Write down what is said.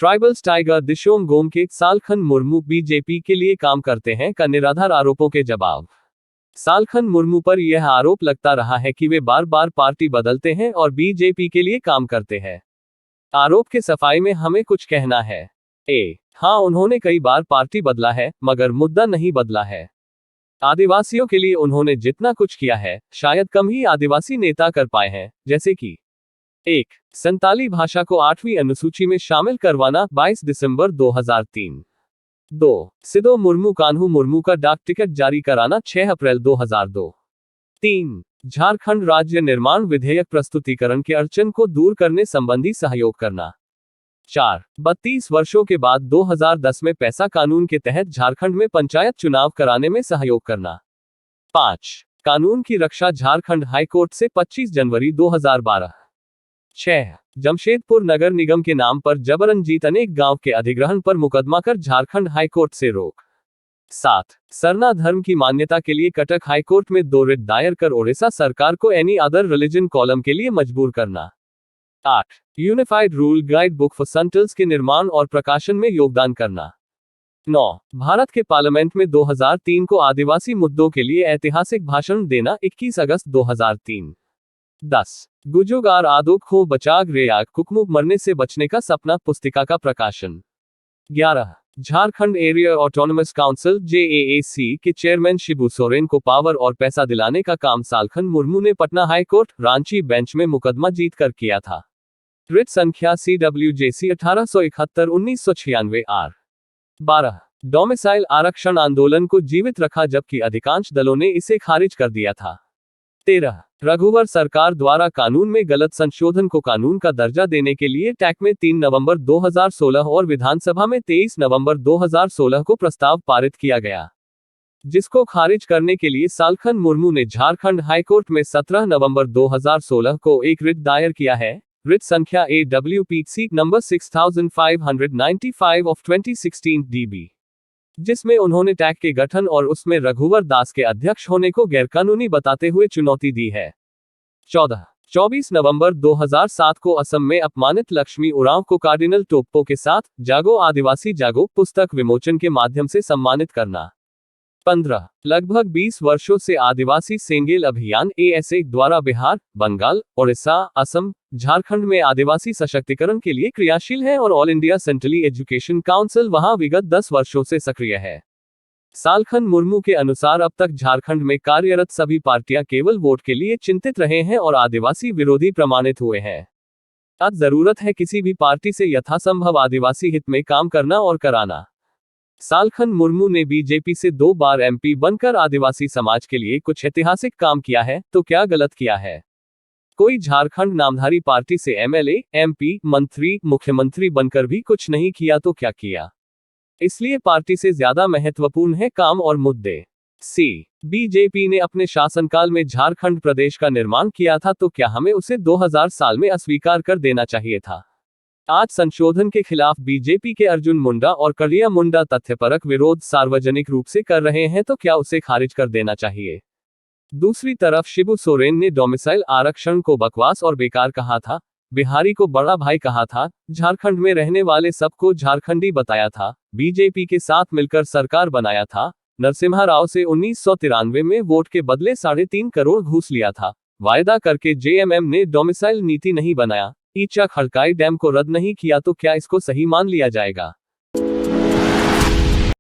Tribals tiger Dishom Gomke Salkhan Murmu BJP के लिए काम करते हैं का निराधार आरोपों के जवाब। सालखन मुर्मू पर यह आरोप लगता रहा है कि वे बार बार पार्टी बदलते हैं और बीजेपी के लिए काम करते हैं। आरोप के सफाई में हमें कुछ कहना है। हाँ, उन्होंने कई बार पार्टी बदला है, मगर मुद्दा नहीं बदला है। आदिवासियों के लिए उन्होंने जितना कुछ किया है, शायद कम ही आदिवासी नेता कर पाए हैं, जैसे कि 1. संताली भाषा को 8वीं अनुसूची में शामिल करवाना 22 दिसंबर 2003। 2. सिदो मुर्मू कान्हू मुर्मू का डाक टिकट जारी कराना 6 अप्रैल 2002। 3. झारखंड राज्य निर्माण विधेयक प्रस्तुतिकरण के अड़चन को दूर करने संबंधी सहयोग करना। 4. 32 वर्षों के बाद 2010 में पैसा कानून के तहत झारखंड में पंचायत चुनाव कराने में सहयोग करना। 5. कानून की रक्षा झारखंड हाईकोर्ट से 25 जनवरी 2012। 6. जमशेदपुर नगर निगम के नाम पर जबरनजीत अनेक गांव के अधिग्रहण पर मुकदमा कर झारखंड हाईकोर्ट से रोक। 7. सरना धर्म की मान्यता के लिए कटक हाईकोर्ट में 2 रिट दायर कर ओडिशा सरकार को एनी अदर रिलीजन कॉलम के लिए मजबूर करना। 8. Unified rule guide book for centres के निर्माण और प्रकाशन में योगदान करना। 9. भारत के पार्लियामेंट में 2003 को आदिवासी मुद्दों के लिए ऐतिहासिक भाषण देना 21 अगस्त 2003। 10. गुजोगार आदोक हो बचाग रेयाग कुकमुक मरने से बचने का सपना पुस्तिका का प्रकाशन। 11. Jharkhand area autonomous council JAAC के चेयरमैन शिबू सोरेन को पावर और पैसा दिलाने का काम सालखन मुर्मू ने पटना हाईकोर्ट रांची बेंच में मुकदमा जीतकर किया था। रिट संख्या CWJC 1871-1996 R। 12. डोमिसाइल आरक्षण आंदोलन को जीवित रखा जबकि अधिकांश दलों ने इसे खारिज कर दिया था। 13. रघुवर सरकार द्वारा कानून में गलत संशोधन को कानून का दर्जा देने के लिए टैक में 3 नवंबर 2016 और विधानसभा में 23 नवंबर 2016 को प्रस्ताव पारित किया गया, जिसको खारिज करने के लिए सालखन मुर्मू ने झारखंड हाईकोर्ट में 17 नवंबर 2016 को एक रिट दायर किया है। रिट संख्या AWPC नंबर 6595 ऑफ 2016 DB, जिसमें उन्होंने टैग के गठन और उसमें रघुवर दास के अध्यक्ष होने को गैरकानूनी बताते हुए चुनौती दी है। 14. 24 नवंबर 2007 को असम में अपमानित लक्ष्मी उरांव को कार्डिनल टोप्पो के साथ जागो आदिवासी जागो पुस्तक विमोचन के माध्यम से सम्मानित करना। 15. लगभग 20 वर्षों से आदिवासी सेंगेल अभियान ASA द्वारा बिहार, बंगाल, ओडिशा, असम, झारखंड में आदिवासी सशक्तिकरण के लिए क्रियाशील है और all India centrally education council वहां विगत 10 वर्षों से सक्रिय है। सालखन मुर्मू के अनुसार अब तक झारखंड में कार्यरत सभी पार्टियां केवल वोट के लिए चिंतित रहे हैं और आदिवासी विरोधी प्रमाणित हुए हैं। अब जरूरत है किसी भी पार्टी से यथासंभव आदिवासी हित में काम करना और कराना। सालखन मुर्मू ने बीजेपी से 2 बार MP बनकर आदिवासी समाज के लिए कुछ ऐतिहासिक काम किया है, तो क्या गलत किया है? कोई झारखंड नामधारी पार्टी से MLA, MP, मंत्री, मुख्यमंत्री बनकर भी कुछ नहीं किया तो क्या किया? इसलिए पार्टी से ज्यादा महत्वपूर्ण है काम और मुद्दे। बीजेपी ने अपने शासनकाल में झारखंड प्रदेश का निर्माण किया था, तो क्या हमें उसे 2000 साल में अस्वीकार कर देना चाहिए था? आज संशोधन के खिलाफ बीजेपी के अर्जुन मुंडा और करिया मुंडा तथ्यपरक विरोध सार्वजनिक रूप से कर रहे हैं, तो क्या उसे खारिज कर देना चाहिए? दूसरी तरफ शिबू सोरेन ने डोमिसाइल आरक्षण को बकवास और बेकार कहा था, बिहारी को बड़ा भाई कहा था, झारखंड में रहने वाले सबको झारखंडी बताया था, बीजेपी के साथ मिलकर सरकार बनाया था, नरसिम्हा राव से 1993 में वोट के बदले 3.5 करोड़ घूस लिया था, वायदा करके JMM ने डोमिसाइल नीति नहीं बनाया, ईचा खड़काई डैम को रद्द नहीं किया, तो क्या इसको सही मान लिया जाएगा?